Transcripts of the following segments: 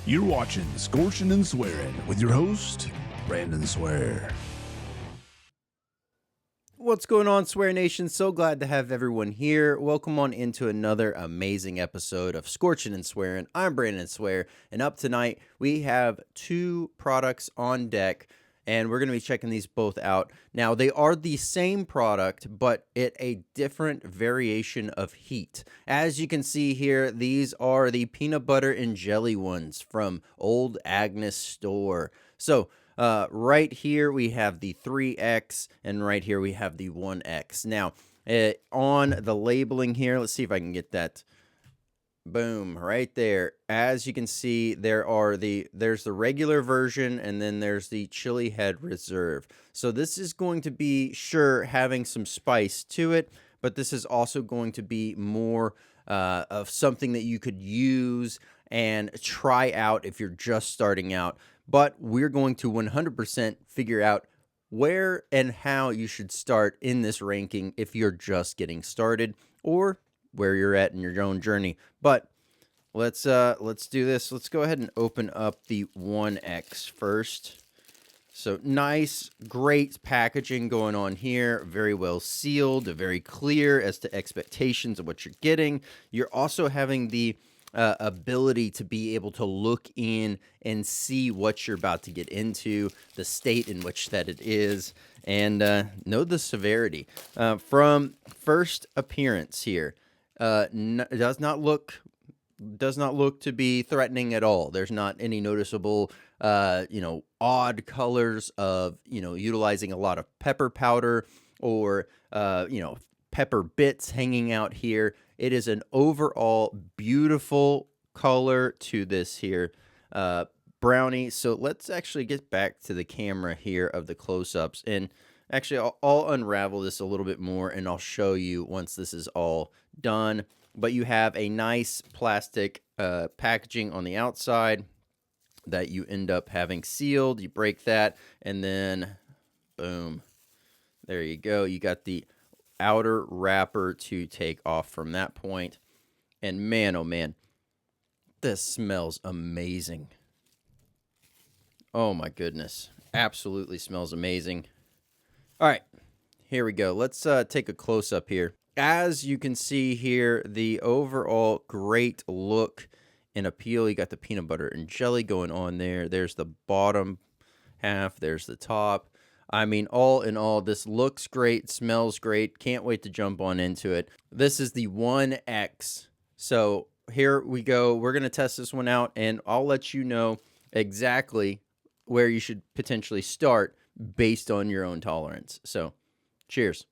You're watching Scorching and Swearing with your host, Brandon Swear. What's going on, Swear Nation? So glad to have everyone here. Welcome on into another amazing episode of Scorching and Swearing. I'm Brandon Swear, and up tonight we have two products on deck, and we're going to be checking these both out. Now, they are the same product, but at a different variation of heat. As you can see here, these are the peanut butter and jelly ones from old Agness Store. So, right here we have the 3X, and right here we have the 1X. Now, on the labeling here, let's see if I can get that. Boom, right there. As you can see, there's the regular version, and then there's the Chili Head Reserve. So this is going to be, sure, having some spice to it, but this is also going to be more of something that you could use and try out if you're just starting out. But we're going to 100% figure out where and how you should start in this ranking if you're just getting started, or where you're at in your own journey. But let's do this. Let's go ahead and open up the 1X first. So nice, great packaging going on here. Very well sealed, very clear as to expectations of what you're getting. You're also having the ability to be able to look in and see what you're about to get into, the state in which that it is, and know the severity. From first appearance here, does not look to be threatening at all. There's not any noticeable odd colors of utilizing a lot of pepper powder or pepper bits hanging out here. It is an overall beautiful color to this here brownie. So let's actually get back to the camera here of the close-ups, and actually I'll unravel this a little bit more and I'll show you once this is all done. But you have a nice plastic packaging on the outside that you end up having sealed. You break that, and then boom, there you go. You got the outer wrapper to take off from that point. And man, oh man, this smells amazing. Oh my goodness, absolutely smells amazing. All right, here we go. Let's take a close-up here. As you can see here, the overall great look and appeal. You got the peanut butter and jelly going on there. There's the bottom half. There's the top. I mean, all in all, this looks great, smells great. Can't wait to jump on into it. This is the 1X. So here we go. We're going to test this one out, and I'll let you know exactly where you should potentially start based on your own tolerance. So, cheers.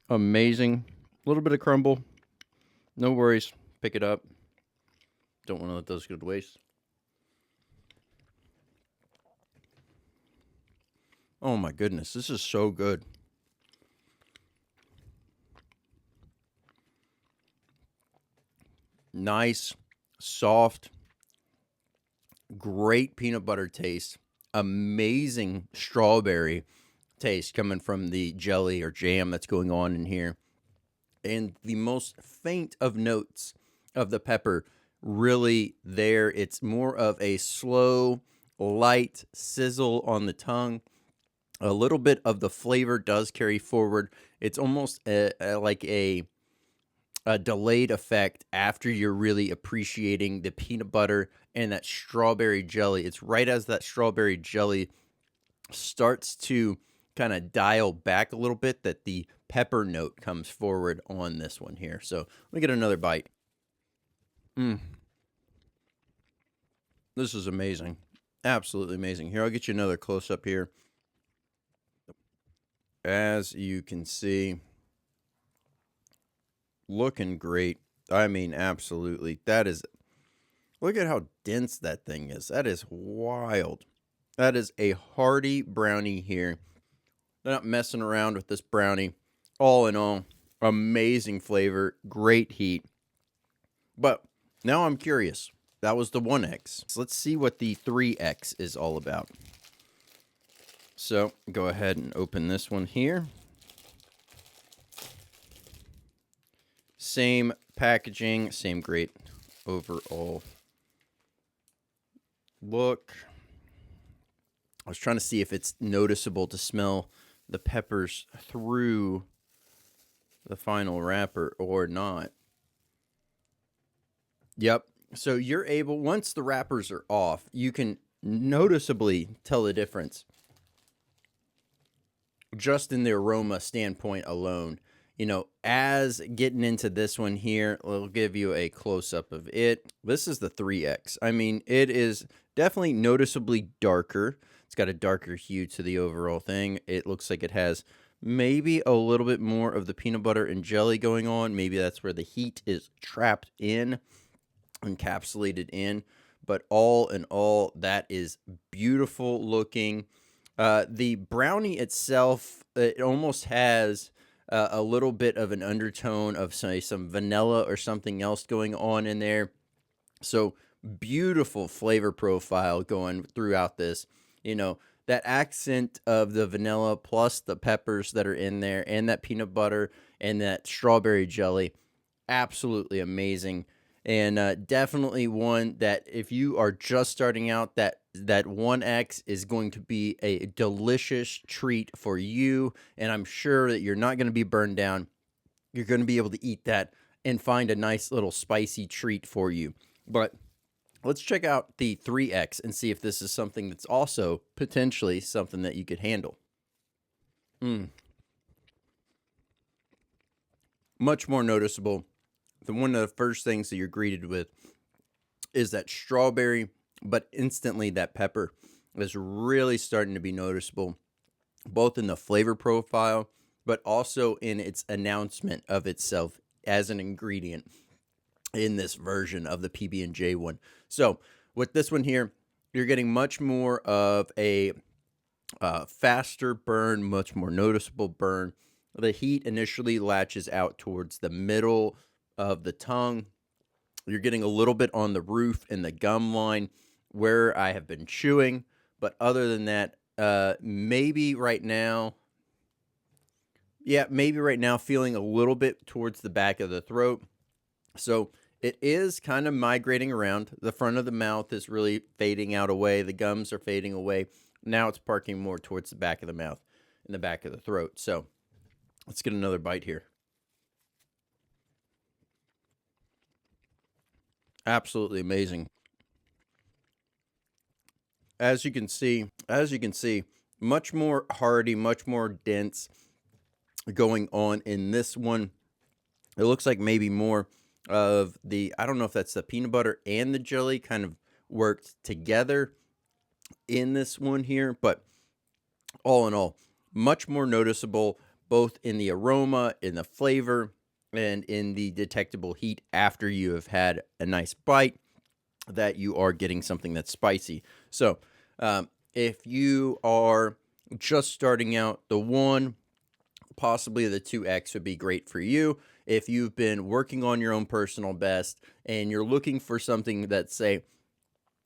Amazing. A little bit of crumble. No worries. Pick it up. Don't want to let those go to waste. Oh my goodness, this is so good. Nice, soft, great peanut butter taste. Amazing strawberry taste coming from the jelly or jam that's going on in here. And the most faint of notes of the pepper really there. It's more of a slow, light sizzle on the tongue. A little bit of the flavor does carry forward. It's almost like a delayed effect after you're really appreciating the peanut butter and that strawberry jelly. It's right as that strawberry jelly starts to kind of dial back a little bit that the pepper note comes forward on this one here. So let me get another bite. This is amazing. Absolutely amazing. Here, I'll get you another close-up here. As you can see, looking great. I mean, absolutely. Look at how dense that thing is. That is wild. That is a hearty brownie here. They're not messing around with this brownie. All in all, amazing flavor, great heat. But now I'm curious. That was the 1X. So let's see what the 3X is all about. So go ahead and open this one here. Same packaging, same great overall look. I was trying to see if it's noticeable to smell the peppers through the final wrapper or not. Yep. So you're able, once the wrappers are off, you can noticeably tell the difference just in the aroma standpoint alone. You know, as getting into this one here, we'll give you a close-up of it. This is the 3X. I mean, it is definitely noticeably darker. It's got a darker hue to the overall thing. It looks like it has maybe a little bit more of the peanut butter and jelly going on. Maybe that's where the heat is trapped in, encapsulated in. But all in all, that is beautiful looking. The brownie itself, it almost has a little bit of an undertone of, say, some vanilla or something else going on in there. So beautiful flavor profile going throughout this. You know, that accent of the vanilla plus the peppers that are in there and that peanut butter and that strawberry jelly, absolutely amazing. And definitely one that if you are just starting out, that 1X is going to be a delicious treat for you. And I'm sure that you're not going to be burned down. You're going to be able to eat that and find a nice little spicy treat for you. But let's check out the 3X and see if this is something that's also potentially something that you could handle. Much more noticeable. One of the first things that you're greeted with is that strawberry, but instantly that pepper is really starting to be noticeable, both in the flavor profile, but also in its announcement of itself as an ingredient in this version of the PB&J one. So with this one here, you're getting much more of a faster burn, much more noticeable burn. The heat initially latches out towards the middle of the tongue. You're getting a little bit on the roof and the gum line where I have been chewing. But other than that, maybe right now feeling a little bit towards the back of the throat. So it is kind of migrating around. The front of the mouth is really fading out away. The gums are fading away. Now it's parking more towards the back of the mouth and the back of the throat. So let's get another bite here. Absolutely amazing. As you can see, much more hearty, much more dense going on in this one. It looks like maybe more of the, I don't know if that's the peanut butter and the jelly kind of worked together in this one here, but all in all, much more noticeable both in the aroma, in the flavor, and in the detectable heat after you have had a nice bite, that you are getting something that's spicy. So if you are just starting out, the 1, possibly the 2X would be great for you. If you've been working on your own personal best and you're looking for something that's, say,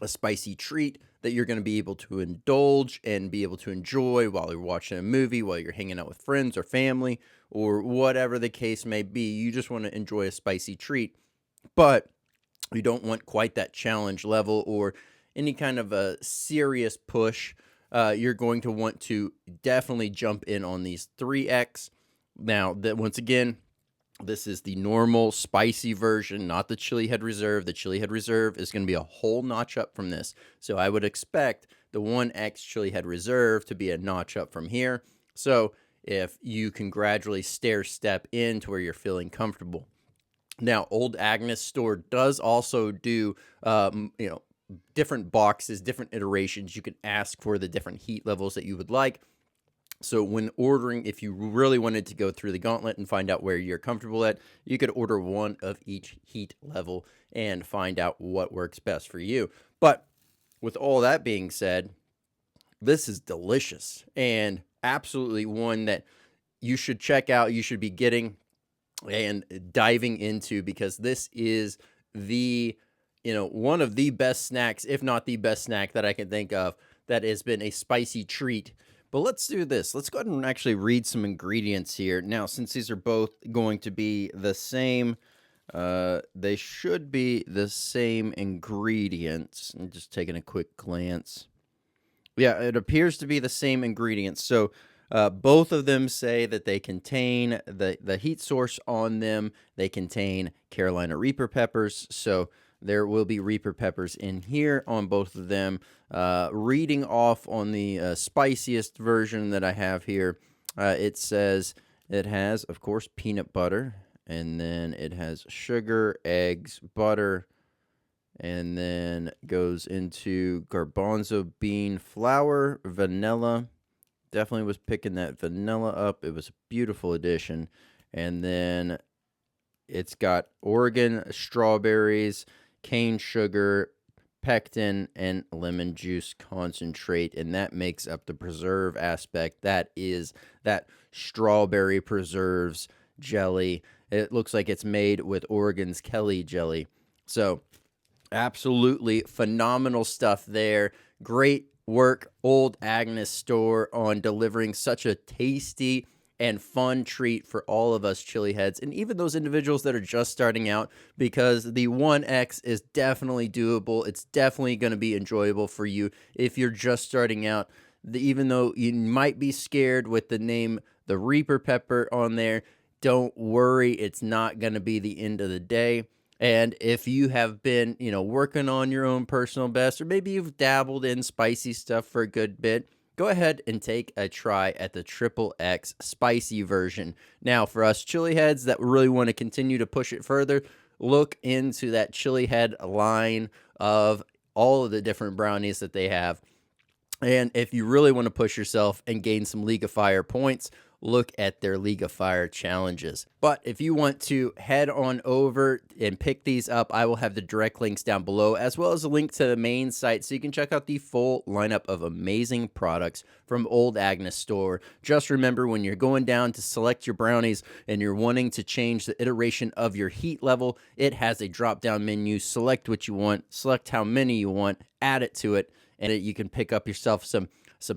a spicy treat that you're going to be able to indulge and be able to enjoy while you're watching a movie, while you're hanging out with friends or family, or whatever the case may be, you just want to enjoy a spicy treat, but you don't want quite that challenge level or any kind of a serious push, you're going to want to definitely jump in on these 3X. Now, that once again, this is the normal spicy version, not the Chili Head Reserve. The Chili Head Reserve is going to be a whole notch up from this. So I would expect the 1X Chili Head Reserve to be a notch up from here. So if you can gradually stair step in to where you're feeling comfortable. Now, Old Agness Store does also do, different boxes, different iterations. You can ask for the different heat levels that you would like. So when ordering, if you really wanted to go through the gauntlet and find out where you're comfortable at, you could order one of each heat level and find out what works best for you. But with all that being said, this is delicious and absolutely one that you should check out, you should be getting and diving into, because this is the, one of the best snacks, if not the best snack that I can think of that has been a spicy treat. But let's do this. Let's go ahead and actually read some ingredients here. Now, since these are both going to be the same They should be the same ingredients. I'm just taking a quick glance. Yeah, it appears to be the same ingredients. So both of them say that they contain the heat source on them. They contain Carolina Reaper peppers. So there will be Reaper peppers in here on both of them. Reading off on the spiciest version that I have here, it says it has, of course, peanut butter. And then it has sugar, eggs, butter, and then goes into garbanzo bean flour, vanilla. Definitely was picking that vanilla up. It was a beautiful addition. And then it's got Oregon strawberries, cane sugar, pectin, and lemon juice concentrate. And that makes up the preserve aspect. That is that strawberry preserves jelly. It looks like it's made with Oregon's Kelly jelly. So absolutely phenomenal stuff there. Great work, Old Agness Store, on delivering such a tasty and fun treat for all of us chili heads, and even those individuals that are just starting out, because the 1X is definitely doable. It's definitely going to be enjoyable for you if you're just starting out. Even though you might be scared with the name, the Reaper pepper on there, don't worry, it's not going to be the end of the day. And if you have been, working on your own personal best, or maybe you've dabbled in spicy stuff for a good bit, go ahead and take a try at the XXX spicy version. Now, for us chili heads that really want to continue to push it further, look into that chili head line of all of the different brownies that they have. And if you really want to push yourself and gain some League of Fire points, look at their League of Fire challenges. But if you want to head on over and pick these up, I will have the direct links down below, as well as a link to the main site so you can check out the full lineup of amazing products from Old Agness Store. Just remember, when you're going down to select your brownies and you're wanting to change the iteration of your heat level, it has a drop-down menu. Select what you want, select how many you want, add it to it, and you can pick up yourself some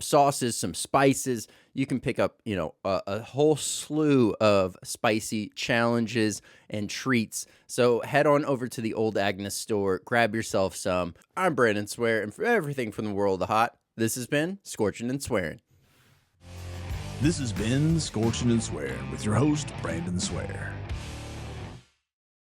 sauces, some spices. You can pick up, a whole slew of spicy challenges and treats. So head on over to the Old Agness Store, grab yourself some. I'm Brandon Swear, and for everything from the world of hot, this has been Scorching and Swearing. This has been Scorching and Swearing with your host, Brandon Swear.